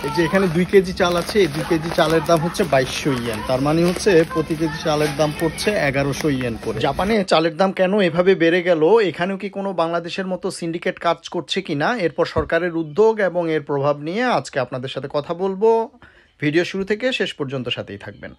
এই যে এখানে 2 কেজি চাল আছে, এই 2 কেজি চালের দাম হচ্ছে 2200 ইয়েন, তার মানে হচ্ছে প্রতি কেজি চালের দাম পড়ছে 1100 ইয়েন করে। জাপানে চালের দাম কেন এভাবে বেড়ে গেল, এখানেও কি কোনো বাংলাদেশের মতো সিন্ডিকেট কাজ করছে কিনা, এরপর সরকারের উদ্যোগ এবং এর প্রভাব নিয়ে আজকে আপনাদের সাথে কথা বলবো। ভিডিও শুরু থেকে শেষ পর্যন্ত সাথেই থাকবেন।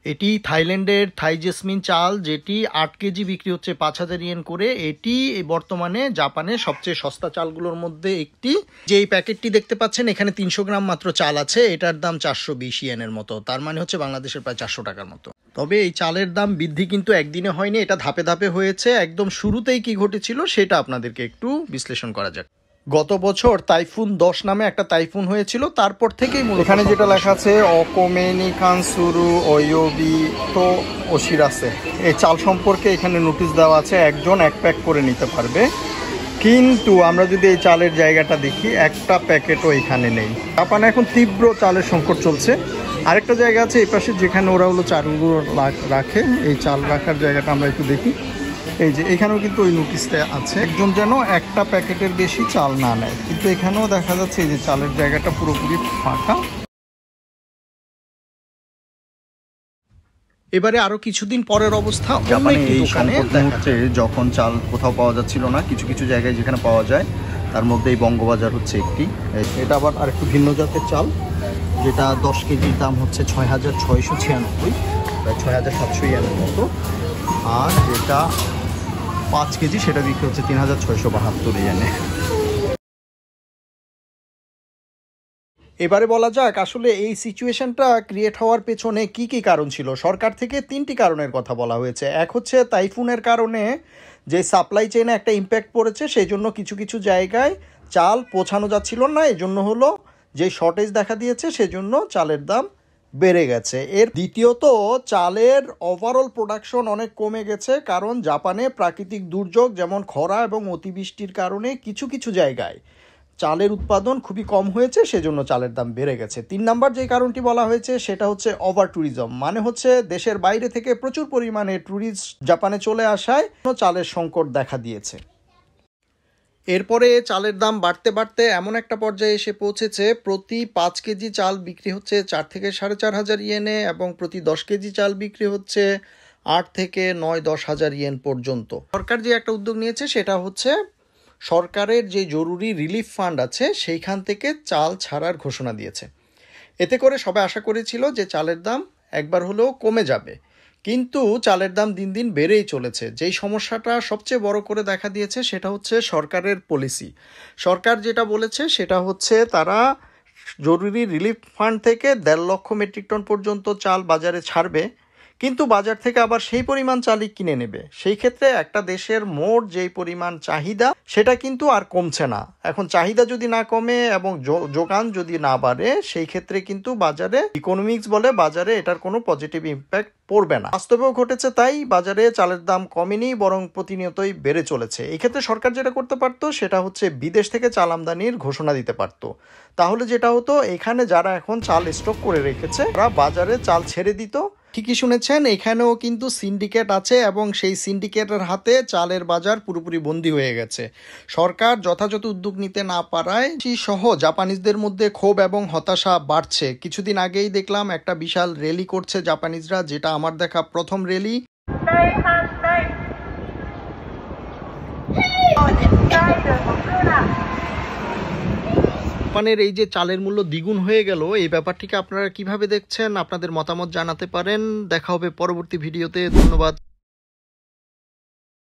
এটি থাইল্যান্ডের থাই জেসমিন চাল, যেটি 8 কেজি বিক্রি হচ্ছে 5000 ইয়েন করে। এটি বর্তমানে জাপানের সবচেয়ে সস্তা চালগুলোর মধ্যে একটি। যে এই প্যাকেটটি দেখতে পাচ্ছেন, এখানে 300 গ্রাম মাত্র চাল আছে, এটার দাম 420 ইয়েনের মতো, তার মানে হচ্ছে বাংলাদেশের প্রায় 400 টাকার মতো। তবে এই চালের দাম বৃদ্ধি কিন্তু একদিনে হয়নি, এটা ধাপে ধাপে হয়েছে। একদম শুরুতেই কি ঘটেছিল সেটা আপনাদেরকে একটু বিশ্লেষণ করা যাক। গত বছর টাইফুন 10 নামে একটা টাইফুন হয়েছিল, তারপর থেকেই এখানে যেটা লেখা আছে অকোমেনি কানসুরু ওয়োবি তো ওশিরাসে, এই চাল সম্পর্কে এখানে নোটিশ দেওয়া আছে, একজন 1 প্যাক করে নিতে পারবে। কিন্তু আমরা যদি এই চালের জায়গাটা দেখি, একটা প্যাকেটও এখানে নেই। জাপানে এখন তীব্র চালের সংকট চলছে। আরেকটা জায়গা আছে এই পাশে, যেখানে ওরা হলো চালগুলো রাখে, এই চাল রাখার জায়গাটা আমরা একটু দেখি। এই যে এখানেও কিন্তু ওই নোটিশটা আছে, একজন যেন একটা প্যাকেটের বেশি চাল না নেয়, কিন্তু এখানেও দেখা যাচ্ছে এই যে চালের জায়গাটা পুরোপুরি ফাঁকা। এবারে আরো কিছুদিন পরের অবস্থা জাপানে এই সংকট মুহূর্তে, যখন চাল কোথাও পাওয়া যাচ্ছিল না, কিছু কিছু জায়গায় যেখানে পাওয়া যায় তার মধ্যে এই বঙ্গবাজার হচ্ছে একটি। এটা আবার আরেকটু ভিন্ন জাতের চাল, যেটা 10 কেজির দাম হচ্ছে 6696, প্রায় 6700 ইয়েনের মতো। আর যেটা 5 কেজি সেটা বিক্রি হচ্ছে 3672 ইয়েনে। এবারে বলা যাক আসলে এই সিচুয়েশনটা ক্রিয়েট হওয়ার পেছনে কি কি কারণ ছিল। সরকার থেকে 3টি কারণের কথা বলা হয়েছে। এক হচ্ছে টাইফুনের কারণে যে সাপ্লাই চেইনে একটা ইম্প্যাক্ট পড়েছে, সেই জন্য কিছু কিছু জায়গায় চাল পৌঁছানো যাচ্ছিল না, এই জন্য হলো যে শর্টেজ দেখা দিয়েছে, সেজন্য চালের দাম বেড়ে গেছে। এর দ্বিতীয়ত, চালের ওভারঅল প্রোডাকশন অনেক কমে গেছে, কারণ জাপানে প্রাকৃতিক দুর্যোগ যেমন খরা এবং অতিবৃষ্টির কারণে কিছু কিছু জায়গায় চালের উৎপাদন খুবই কম হয়েছে, সেজন্য চালের দাম বেড়ে গেছে। 3 নাম্বার যে কারণটি বলা হয়েছে সেটা হচ্ছে ওভার ট্যুরিজম, মানে হচ্ছে দেশের বাইরে থেকে প্রচুর পরিমাণে ট্যুরিস্ট জাপানে চলে আসায় চালের সংকট দেখা দিয়েছে। এরপরে চালের দাম বাড়তে বাড়তে এমন একটা পর্যায়ে এসে পৌঁছেছে, প্রতি 5 কেজি চাল বিক্রি হচ্ছে 4 থেকে 4500 ইয়েনে, এবং প্রতি 10 কেজি চাল বিক্রি হচ্ছে 8 থেকে 9-10 হাজার ইয়েন পর্যন্ত। সরকার যে একটা উদ্যোগ নিয়েছে সেটা হচ্ছে সরকারের যে জরুরি রিলিফ ফান্ড আছে সেইখান থেকে চাল ছাড়ার ঘোষণা দিয়েছে। এতে করে সবাই আশা করেছিল যে চালের দাম একবার হলেও কমে যাবে, কিন্তু চালের দাম দিন দিন বেড়েই চলেছে। যেই সমস্যাটা সবচেয়ে বড় করে দেখা দিয়েছে সেটা হচ্ছে সরকারের পলিসি। সরকার যেটা বলেছে সেটা হচ্ছে তারা জরুরি রিলিফ ফান্ড থেকে 1.5 লক্ষ মেট্রিক টন পর্যন্ত চাল বাজারে ছাড়বে, কিন্তু বাজার থেকে আবার সেই পরিমাণ চালই কিনে নেবে। সেই ক্ষেত্রে একটা দেশের মোট যেই পরিমাণ চাহিদা সেটা কিন্তু আর কমছে না। এখন চাহিদা যদি না কমে এবং যোগান যদি না বাড়ে, সেই ক্ষেত্রে কিন্তু বাজারে ইকোনমিক্স বলে বাজারে এটার কোনো পজিটিভ ইম্প্যাক্ট পড়বে না। বাস্তবেও ঘটেছে তাই, বাজারে চালের দাম কমেনি বরং প্রতিনিয়তই বেড়ে চলেছে। এই ক্ষেত্রে সরকার যেটা করতে পারতো সেটা হচ্ছে বিদেশ থেকে চাল আমদানির ঘোষণা দিতে পারতো। তাহলে যেটা হতো, এখানে যারা এখন চাল স্টক করে রেখেছে তারা বাজারে চাল ছেড়ে দিত। ঠিকই শুনেছেন, এখানেও কিন্তু সিন্ডিকেট আছে এবং সেই সিন্ডিকেটের হাতে চালের বাজার পুরোপুরি বন্দী হয়ে গেছে। সরকার যথাযথ উদ্যোগ নিতে না পারায় সহ জাপানিজদের মধ্যে ক্ষোভ এবং হতাশা বাড়ছে। কিছুদিন আগেই দেখলাম একটা বিশাল র্যালি করছে জাপানিজরা, যেটা আমার দেখা প্রথম র্যালি। জাপানের এই যে চালের মূল্য দ্বিগুণ হয়ে গেল, এই ব্যাপারটিকে আপনারা কিভাবে দেখছেন? আপনাদের মতামত জানাতে পারেন। দেখা হবে পরবর্তী ভিডিওতে। ধন্যবাদ।